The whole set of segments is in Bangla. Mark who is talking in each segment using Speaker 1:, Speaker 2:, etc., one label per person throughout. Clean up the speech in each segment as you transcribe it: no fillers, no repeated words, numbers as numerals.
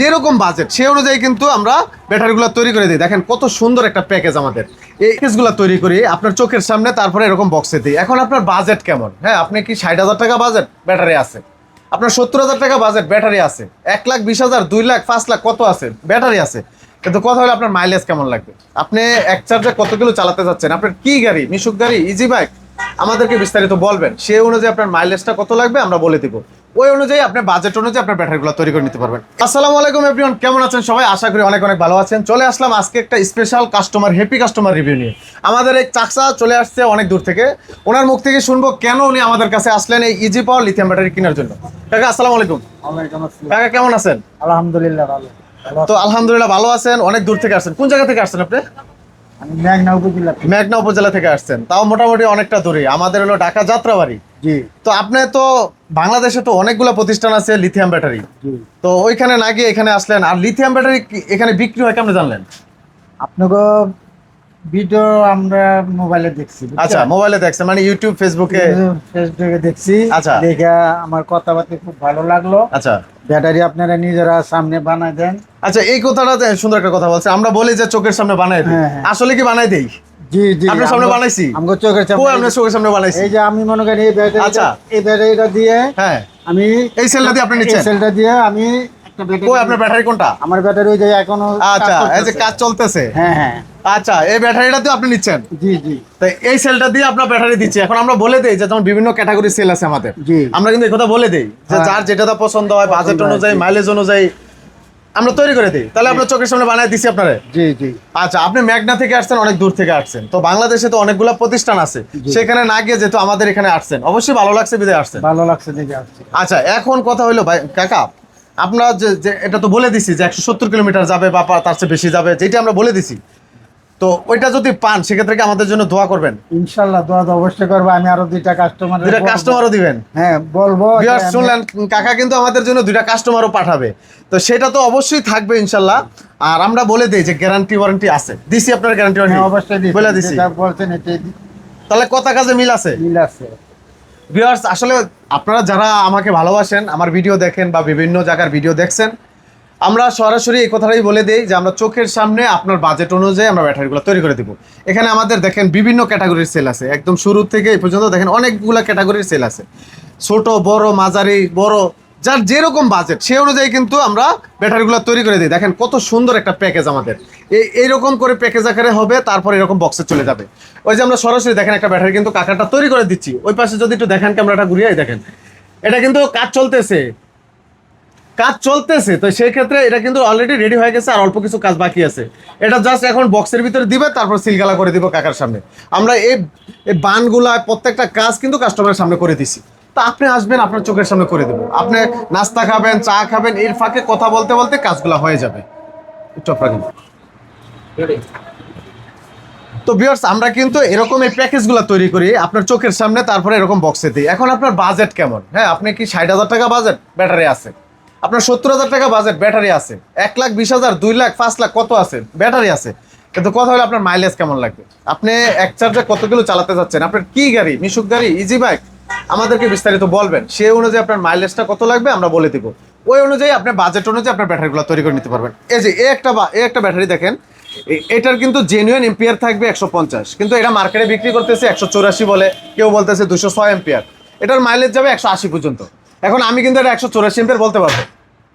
Speaker 1: যেরকম বাজেট সেই অনুযায়ী কিন্তু আমরা ব্যাটারিগুলো তৈরি করে দিই। দেখেন কত সুন্দর একটা প্যাকেজ আমাদের। এই প্যাকেজগুলো তৈরি করি আপনার চোখের সামনে, তারপরে এরকম বক্সে দিই। এখন আপনার বাজেট কেমন? হ্যাঁ, আপনি কি 60,000 টাকা বাজেট? ব্যাটারি আছে। আপনার 70,000 টাকা বাজেট? ব্যাটারি আছে। 1,20,000, 2 লাখ, 5 লাখ কত আছে? ব্যাটারি আছে। কিন্তু কথা হলো আপনার মাইলেজ কেমন লাগবে, আপনি এক চার্জে কত কিলো চালাতে যাচ্ছেন, আপনার কি গাড়ি, মিশুক গাড়ি, ইজি বাইক, আমাদেরকে বিস্তারিত বলবেন। সেই অনুযায়ী আপনার মাইলেজটা কত লাগবে আমরা বলে দিব। ওই অনুযায়ী আপনার বাজেট অনুযায়ী আপনার ব্যাটারিগুলো তৈরি করে নিতে পারবেন। আসসালামু আলাইকুম এভরিওয়ান, কেমন আছেন সবাই? আশা করি অনেক অনেক ভালো আছেন। চলে আসলাম আজকে একটা special customer, happy customer review নিয়ে। আমাদের এক চাচা চলে আসছে অনেক দূর থেকে, ওনার মুখ থেকে শুনবো কেন উনি আমাদের কাছে আসলেন এই ইজি পাওয়ার লিথিয়াম ব্যাটারি কেনার জন্য। কাকা আসসালামু আলাইকুম।
Speaker 2: ওয়ালাইকুম আসসালাম।
Speaker 1: কাকা কেমন আছেন?
Speaker 2: আলহামদুলিল্লাহ ভালো।
Speaker 1: তো আলহামদুলিল্লাহ ভালো আছেন। অনেক দূর থেকে আসছেন, কোন জায়গা থেকে আসছেন আপনি?
Speaker 2: আমি মেঘনা উপজেলা থেকে।
Speaker 1: মেঘনা উপজেলা থেকে আসছেন, তাও মোটামুটি অনেকটা দূরে। আমাদের হলো ঢাকা যাত্রাবাড়ি।
Speaker 2: জি
Speaker 1: তো আপনি তো বাংলাদেশে তো অনেকগুলো প্রতিষ্ঠান আছে লিথিয়াম ব্যাটারি,
Speaker 2: জি।
Speaker 1: তো ওইখানে না গিয়ে এখানে আসলেন। আর লিথিয়াম ব্যাটারি এখানে বিক্রি হয় কেমনে জানলেন?
Speaker 2: আপনাকে ভিডিও আমরা মোবাইলে দেখছি।
Speaker 1: আচ্ছা, মোবাইলে দেখছেন, মানে ইউটিউব, ফেসবুকে?
Speaker 2: ফেসবুকে দেখছি।
Speaker 1: আচ্ছা।
Speaker 2: দেখে আমার কথাবার্তা খুব ভালো লাগলো।
Speaker 1: আচ্ছা
Speaker 2: ব্যাটারি আপনারা নিজেরা সামনে বানায় দেন।
Speaker 1: আচ্ছা, এই কথাটা সুন্দর একটা কথা বলছে। আমরা বলি যে চোখের সামনে বানাই দিই,
Speaker 2: হ্যাঁ, হ্যাঁ।
Speaker 1: আসলে কি বানাই দেই?
Speaker 2: জি জি।
Speaker 1: আপনার সামনে বানাইছি?
Speaker 2: আমগো চোখের
Speaker 1: কই
Speaker 2: সামনে।
Speaker 1: আপনার চোখের সামনে বানাইছি?
Speaker 2: এই যে আমি মনে করি এই ব্যাটারি,
Speaker 1: আচ্ছা।
Speaker 2: এই ব্যাটারিটা দিয়ে
Speaker 1: হ্যাঁ,
Speaker 2: আমি
Speaker 1: এই সেলটা দিয়ে আপনি
Speaker 2: এই
Speaker 1: নিচ্ছেন?
Speaker 2: সেলটা দিয়ে আমি একটা
Speaker 1: কই
Speaker 2: ব্যাটারি।
Speaker 1: আপনার ব্যাটারি কোনটা?
Speaker 2: আমার ব্যাটারি ওই যে এখনো
Speaker 1: আচ্ছা,
Speaker 2: কাজ
Speaker 1: এই যে
Speaker 2: করতেছে।
Speaker 1: কাজ চলতেছে।
Speaker 2: হ্যাঁ হ্যাঁ।
Speaker 1: আচ্ছা, এই ব্যাটারিটা দিয়ে আপনি নিচ্ছেন?
Speaker 2: জি জি
Speaker 1: তো এই সেলটা দিয়ে আপনার ব্যাটারি দিচ্ছি। এখন আমরা বলে দেই যে যেমন বিভিন্ন ক্যাটাগরি সেল আছে আমাদের,
Speaker 2: জি।
Speaker 1: আমরা কিন্তু এই কথা বলে দেই যে
Speaker 2: হ্যাঁ।
Speaker 1: যার যেটা পছন্দ হয়, বাজেট
Speaker 2: পছন্দ হয়,
Speaker 1: অনুযায়ী,
Speaker 2: জি।
Speaker 1: মাইলেজ অনুযায়ী আমরা তৈরি করে দিই। তাহলে আপনার চোখের সামনে বানায় দিছি আপনারে।
Speaker 2: জি জি।
Speaker 1: আচ্ছা, আপনি মেঘনা থেকে আসছেন, অনেক দূর থেকে আসছেন। তো বাংলাদেশে তো অনেকগুলো প্রতিষ্ঠান আছে,
Speaker 2: জি।
Speaker 1: সেখানে না গিয়ে যেহেতু আমাদের এখানে আসছেন, অবশ্যই ভালো লাগছে বিদায় আসছেন।
Speaker 2: ভালো লাগছে দেখে আসছি।
Speaker 1: আচ্ছা, এখন কথা হলো ভাই কাকা, আপনার যে এটা তো বলে দিছি যে 170 কিলোমিটার যাবে বা তার চেয়ে বেশি যাবে, যেটা আমরা বলে দিছি। তো ওইটা যদি পান সেক্ষেত্রে কি আমাদের জন্য দোয়া করবেন?
Speaker 2: ইনশাল্লাহ দোয়া তো অবশ্যই করবো। আমি আরো দুইটা কাস্টমার,
Speaker 1: দুইটা কাস্টমারও দিবেন?
Speaker 2: হ্যাঁ বলবো।
Speaker 1: ভিউয়ার্স শুনলেন, কাকা কিন্তু আমাদের জন্য দুইটা কাস্টমারও পাঠাবে, তো সেটা তো অবশ্যই থাকবে ইনশাল্লাহ। আর আমরা বলে দেই যে গ্যারান্টি ওয়ারেন্টি আছে, দিছি আপনার গ্যারান্টি
Speaker 2: হ্যাঁ,
Speaker 1: ওয়ারেন্টি
Speaker 2: অবশ্যই দিছি।
Speaker 1: বলে দিছি।
Speaker 2: যেটা বলছেন এটাই
Speaker 1: তাহলে কথা কাজে মিল আছে।
Speaker 2: মিল আছে।
Speaker 1: ভিউয়ার্স আসলে আপনারা যারা আমাকে ভালোবাসেন, আমার ভিডিও দেখেন বা বিভিন্ন জায়গার ভিডিও দেখছেন, আমরা সরাসরি এই কথাটাই বলে দেই যে আমরা চোখের সামনে আপনার বাজেট অনুযায়ী আমরা ব্যাটারিগুলো তৈরি করে দিব। এখানে আমাদের দেখেন বিভিন্ন ক্যাটাগরির সেল আছে, একদম শুরু থেকে এই পর্যন্ত দেখেন অনেকগুলো ক্যাটাগরির সেল আছে, ছোট বড় মাঝারি বড়, যার যেরকম বাজেট সেই অনুযায়ী কিন্তু আমরা ব্যাটারিগুলো তৈরি করে দিই। দেখেন কত সুন্দর একটা প্যাকেজ আমাদের। এইরকম করে প্যাকেজ আকারে হবে, তারপর এরকম বক্সে চলে যাবে। ওই যে আমরা সরাসরি দেখেন একটা ব্যাটারি কিন্তু কাকাটা তৈরি করে দিচ্ছি। ওই পাশে যদি একটু দেখেন, ক্যামেরাটা ঘুরিয়ে দেখেন, এটা কিন্তু কাজ চলতেছে, কাজ চলতেছে। তো সেই ক্ষেত্রে এটা কিন্তু অলরেডি রেডি হয়ে গেছে, আর অল্প কিছু কাজ বাকি আছে। এটা জাস্ট এখন বক্সের ভিতরে দিবে, তারপর সিলগালা করে দিব কাকার সামনে। আমরা এই বানগুলা প্রত্যেকটা কাজ কিন্তু কাস্টমারের সামনে করে দিছি। তা আপনি আসবেন, আপনার চোখের সামনে করে দেবো। আপনি নাস্তা খাবেন, চা খাবেন, এর ফাঁকে কথা বলতে বলতে কাজগুলো হয়ে যাবে। একটু আপনাকে তো ভিউয়ার্স আমরা কিন্তু এরকম এই প্যাকেজগুলো তৈরি করি আপনার চোখের সামনে, তারপরে এরকম বক্সে দিই। এখন আপনার বাজেট কেমন? হ্যাঁ, আপনি কি 60,000 টাকা বাজেট? ব্যাটারি আছে। আপনার 70,000 টাকা বাজেট? ব্যাটারি আছে। 1,20,000, 2 লাখ, 5 লাখ কত আছে? ব্যাটারি আছে। কিন্তু কথা হলো আপনার মাইলেজ কেমন লাগবে, আপনি এক চার্জে কত কিলো চালাতে যাচ্ছেন, আপনার কি গাড়ি, মিশুক গাড়ি, ইজি বাইক, আমাদেরকে বিস্তারিত বলবেন। সেই অনুযায়ী আপনার মাইলেজটা কত লাগবে আমরা বলে দিব। ওই অনুযায়ী আপনার বাজেট অনুযায়ী আপনার ব্যাটারিগুলো তৈরি করে নিতে পারবেন। এই যে এই একটা ব্যাটারি দেখেন, এটার কিন্তু জেনুইন এম্পিয়ার থাকবে 150, কিন্তু এটা মার্কেটে বিক্রি করতেছে 184 বলে, কেউ বলতেছে 206 এম্পিয়ার। এটার মাইলেজ যাবে 180 পর্যন্ত। এখন আমি কিন্তু এটা 184 এম্পিয়ার বলতে পারবো,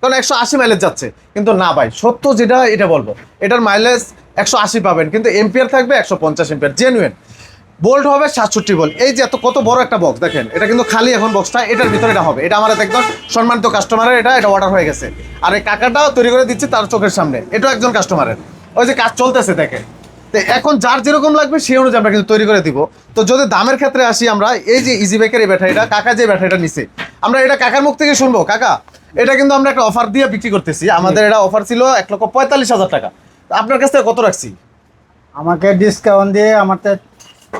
Speaker 1: কারণ 180 মাইলেজ যাচ্ছে। কিন্তু না ভাই, সত্য যেটা এটা বলবো, এটার মাইলেজ 180 পাবেন, কিন্তু এম্পিয়ার থাকবে 150 এম্পিয়ার জেনুইন। বোল্ট হবে 67 বল। এই যে কত বড় একটা বক্স দেখেন, এটা কিন্তু খালি এখন বক্সটা, এটার ভিতরে এটা হবে। এটা আমার একদম সম্মানিত কাস্টমারের, এটা অর্ডার হয়ে গেছে। আর এই কাকাটাও তৈরি করে দিচ্ছে তার চোখের সামনে, এটাও একজন কাস্টমারের। ওই যে কাজ চলতেছে দেখেন। তো এখন যার যেরকম লাগবে সেই অনুযায়ী আমরা কিন্তু তৈরি করে দিব। তো যদি দামের ক্ষেত্রে আসি, আমরা এই যে ইজি বাইকের এই ব্যাটারিটা, কাকা যে ব্যাটারিটা নিছে, আমরা এটা কাকার মুখ থেকে শুনবো। কাকা, এটা কিন্তু আমরা একটা অফার দিয়ে বিক্রি করতেছি। আমাদের এটা অফার ছিল 1,45,000 টাকা। আপনার কাছ থেকে কত রাখছি?
Speaker 2: আমাকে ডিসকাউন্ট দিয়ে আমার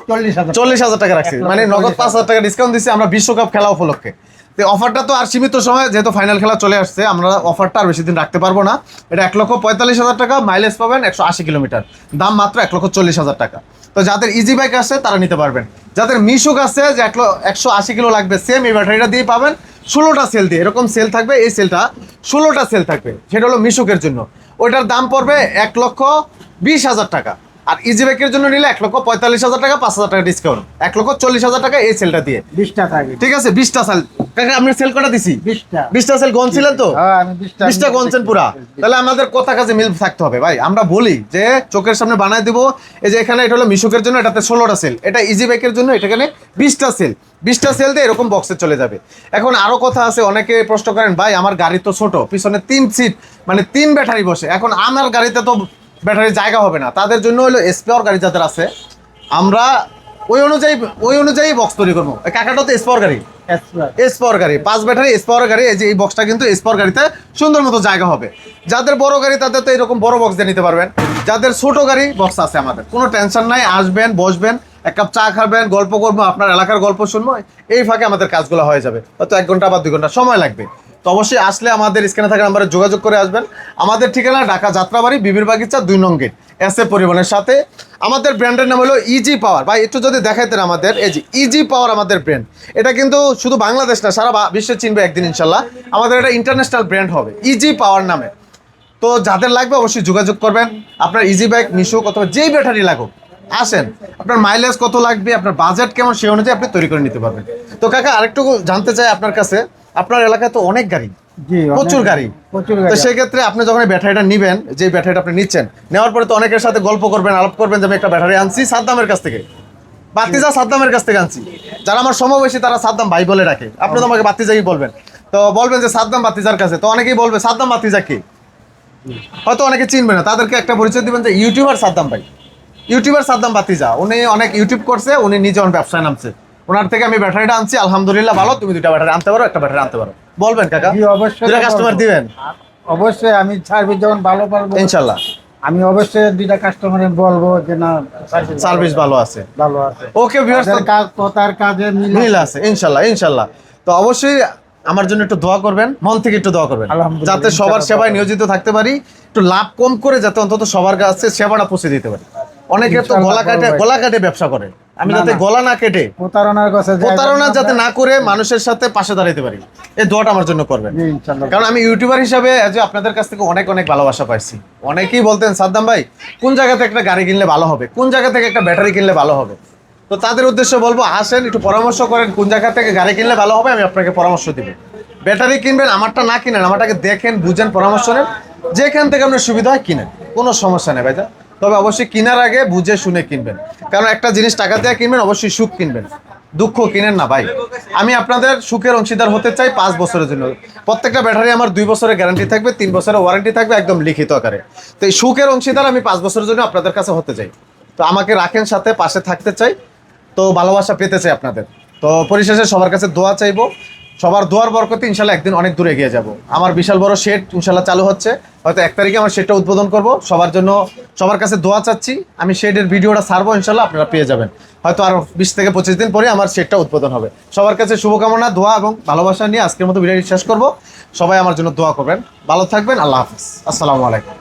Speaker 2: 40,000
Speaker 1: 40,000 টাকা রাখছি, মানে নগদ 5,000 টাকা ডিসকাউন্ট দিচ্ছি আমরা বিশ্বকাপ খেলা উপলক্ষে। তো অফারটা তো আর সীমিত সময়, যেহেতু ফাইনাল খেলা চলে আসছে, আমরা অফারটা আর বেশি দিন রাখতে পারবো না। এটা 1,45,000 টাকা, মাইলেজ পাবেন 180 কিলোমিটার, দাম মাত্র 1,40,000 টাকা। তো যাদের ইজি বাইক আছে তারা নিতে পারবেন। যাদের মিশুক আছে যে 180 কিলো লাগবে, সেম এই ব্যাটারিটা দিয়ে পাবেন 16টা সেল দিয়ে, এরকম সেল থাকবে, এই সেলটা 16টা সেল থাকবে, সেটা হলো মিশুকের জন্য। ওইটার দাম পড়বে 1,20,000 টাকা। আর ইজি বাইকের জন্য নিলে 1,45,000 টাকা, 5,000 টাকা ডিসকাউন্ট, 1,40,000 টাকা এই সেলটা দিয়ে।
Speaker 2: 20টা থাকে।
Speaker 1: ঠিক আছে, 20টা সেল। কাকা আপনি সেল কটা দিছি? 20টা সেল গনছিলেন তো?
Speaker 2: হ্যাঁ, আমি
Speaker 1: 20টা গনছেন পুরা। তাহলে আমাদের কথা কাজে মিল থাকতে হবে ভাই। আমরা বলি যে চোখের সামনে বানায় দিব, এই যে এখানে এটা হলো মিশুকের জন্য, এটাতে 16টা সেল, এটা ইজি বাইকের জন্য এখানে 20টা সেল। 20টা সেল দিয়ে এরকম বক্সে চলে যাবে। এখন আরো কথা আছে, অনেকে প্রশ্ন করেন ভাই আমার গাড়ি তো ছোট, পিছনে 3 সিট মানে 3 ব্যাটারি বসে, এখন আমার গাড়িতে তো ব্যাটারি জায়গা হবে না, তাদের জন্য হলো স্পেয়ার গাড়ি যাদের আছে, আমরা ওই অনুযায়ী বক্স তৈরি করবো। কাকাটা তো স্পেয়ার গাড়ি, স্পর গাড়ি 5 ব্যাটারি স্পর গাড়ি, এই যে এই বক্সটা কিন্তু স্পর গাড়িতে সুন্দর মতো জায়গা হবে। যাদের বড় গাড়ি তাদের তো এরকম বড় বক্স দিয়ে নিতে পারবেন, যাদের ছোট গাড়ি বক্স আছে আমাদের, কোনো টেনশন নাই। আসবেন, বসবেন, এক কাপ চা খাবেন, গল্প করবো, আপনার এলাকার গল্প শুনবো, এই ফাঁকে আমাদের কাজগুলো হয়ে যাবে। হয়তো 1 ঘন্টা বা 2 ঘন্টা সময় লাগবে। তো অবশ্যই আসলে আমাদের স্ক্রিনে থাকা নাম্বারে যোগাযোগ করে আসবেন। আমাদের ঠিকানা ঢাকা যাত্রাবাড়ি, বিবির বাগিচা 2 নং গেট, এস এ পরিবহনের সাথে। আমাদের ব্র্যান্ডের নাম হলো ইজি পাওয়ার। ভাই একটু যদি দেখাইতেন আমাদের, এই যে ইজি পাওয়ার আমাদের ব্র্যান্ড, এটা কিন্তু শুধু বাংলাদেশ না, সারা বিশ্বে চিনবে একদিন ইনশাল্লাহ। আমাদের এটা ইন্টারন্যাশনাল ব্র্যান্ড হবে ইজি পাওয়ার নামে। তো যাদের লাগবে অবশ্যই যোগাযোগ করবেন। আপনার ইজি বাইক, মিশুক অথবা যেই ব্যাটারি লাগুক, আসেন। আপনার মাইলেজ কত লাগবে, আপনার বাজেট কেমন, সেই অনুযায়ী আপনি তৈরি করে নিতে পারবেন। তো কাকা আরেকটু জানতে চাই আপনার কাছে, আপনার এলাকায় তো অনেক গাড়ি,
Speaker 2: জি,
Speaker 1: প্রচুর গাড়ি।
Speaker 2: প্রচুর
Speaker 1: তো
Speaker 2: গাড়ি।
Speaker 1: সেক্ষেত্রে আপনি যখন এই ব্যাটারিটা নিবেন, যে ব্যাটারিটা আপনি নিচ্ছেন, নেওয়ার পরে তো অনেকের সাথে গল্প করবেন, আলাপ করবেন যে আমি একটা ব্যাটারি আনছি সাদ্দামের কাছ থেকে, বাতিজা সাদ্দামের কাছ থেকে আনছি। যারা আমার সমবয়সী তারা সাদ্দাম ভাই বলে ডাকে, আপনি তো আমাকে বাতিজাই বলবেন। তো বলবেন যে সাদ্দাম বাতিজার কাছে, তো অনেকেই বলবে সাদ্দাম বাতিজা কি, হয়তো অনেকে চিনবে না, তাদেরকে একটা পরিচয় দিবেন যে ইউটিউবার সাদ্দাম ভাই, ইউটিউবার সাদ্দাম বাতিজা, উনি অনেক ইউটিউব করছে, উনি নিজে অনেক ব্যবসায় নামছে, ওনার থেকে আমি ব্যাটারিটা আনছি, আলহামদুলিল্লাহ ভালো, তুমি 2টা ব্যাটারি আনতে পারো, একটা ব্যাটারি আনতে পারো। বলবেন কাকা?
Speaker 2: জি, অবশ্যই
Speaker 1: 2টা কাস্টমার
Speaker 2: বলবো।
Speaker 1: দিবেন
Speaker 2: অবশ্যই আমি সার্ভিস যখন ভালো পারবো
Speaker 1: ইনশাল্লাহ।
Speaker 2: আমি অবশ্যই 2টা কাস্টমারের বলবো যে না
Speaker 1: সার্ভিস ভালো আছে।
Speaker 2: ভালো আছে।
Speaker 1: ওকে ভিউয়ার্স,
Speaker 2: তাদের কথার কাজে
Speaker 1: মিল আছে ইনশাল্লাহ ইনশাল্লাহ। তো অবশ্যই আমার জন্য একটু দোয়া করবেন, মন থেকে একটু দোয়া করবেন,
Speaker 2: আলহামদুলিল্লাহ,
Speaker 1: যাতে সবার
Speaker 2: ইনশাআল্লাহ
Speaker 1: সেবায় নিয়োজিত থাকতে পারি, একটু লাভ কম করে যাতে অন্তত সবার কাছে সেবাটা পৌঁছে দিতে পারি। অনেকে তো
Speaker 2: ইনশাআল্লাহ
Speaker 1: গলা কাটে ব্যবসা করে, আমি
Speaker 2: না,
Speaker 1: যাতে
Speaker 2: না।
Speaker 1: গলা না কেটে,
Speaker 2: প্রতারণার কাছে
Speaker 1: প্রতারণা যাতে না করে মানুষের সাথে পাশে দাঁড়াতে পারি, এই দোয়াটা আমার জন্য করবেন।
Speaker 2: জি, ইনশাআল্লাহ।
Speaker 1: কারণ আমি ইউটিউবার হিসাবে যে আপনাদের কাছ থেকে অনেক অনেক ভালোবাসা পাইছি। অনেকেই বলতেন সাদ্দাম ভাই কোন জায়গা থেকে একটা গাড়ি কিনলে ভালো হবে, কোন জায়গা থেকে একটা ব্যাটারি কিনলে ভালো হবে। তো তাদের উদ্দেশ্যে বলবো, আসেন একটু পরামর্শ করেন, কোন জায়গা থেকে গাড়ি কিনলে ভালো হবে, আমি আপনাকে পরামর্শ দিব। ব্যাটারি কিনবেন, আমারটা না কিনেন, আমারটাকে দেখেন, বুঝেন, পরামর্শ নেন, যেখান থেকে আপনার সুবিধা হয় কিনেন, কোনো সমস্যা নেই ভাইজা। তবে অবশ্যই কেনার আগে বুঝে শুনে কিনবেন, কারণ একটা জিনিস টাকা দিয়ে কিনবেন, অবশ্যই সুখ কিনবেন, দুঃখ কিনেন না ভাই। আমি আপনাদের সুখের অংশীদার হতে চাই 5 বছরের জন্য। প্রত্যেকটা ব্যাটারি আমার 2 বছরের গ্যারান্টি থাকবে, 3 বছরের ওয়ারেন্টি থাকবে, একদম লিখিত আকারে। তো এই সুখের অংশীদার আমি 5 বছরের জন্য আপনাদের কাছে হতে চাই। তো আমাকে রাখেন সাথে, পাশে থাকতে চাই, তো ভালোবাসা পেতে চাই আপনাদের। তো পরিশেষে সবার কাছে দোয়া চাইবো, সবার দোয়ার বরকতে ইনশাল্লাহ একদিন অনেক দূরে এগিয়ে যাব। আমার বিশাল বড় শেড ইনশাল্লাহ চালু হচ্ছে, হয়তো 1 তারিখে আমার শেডটা উদ্বোধন করব। সবার জন্য সবার কাছে দোয়া চাচ্ছি, আমি শেডের ভিডিওটা ছাড়বো ইনশাল্লাহ, আপনারা পেয়ে যাবেন। হয়তো আরও 20 থেকে 25 দিন পরে আমার শেডটা উদ্বোধন হবে। সবার কাছে শুভকামনা, দোয়া এবং ভালোবাসা নিয়ে আজকের মতো ভিডিওটি শেষ করব। সবাই আমার জন্য দোয়া করবেন, ভালো থাকবেন, আল্লাহ হাফিজ, আসসালামু আলাইকুম।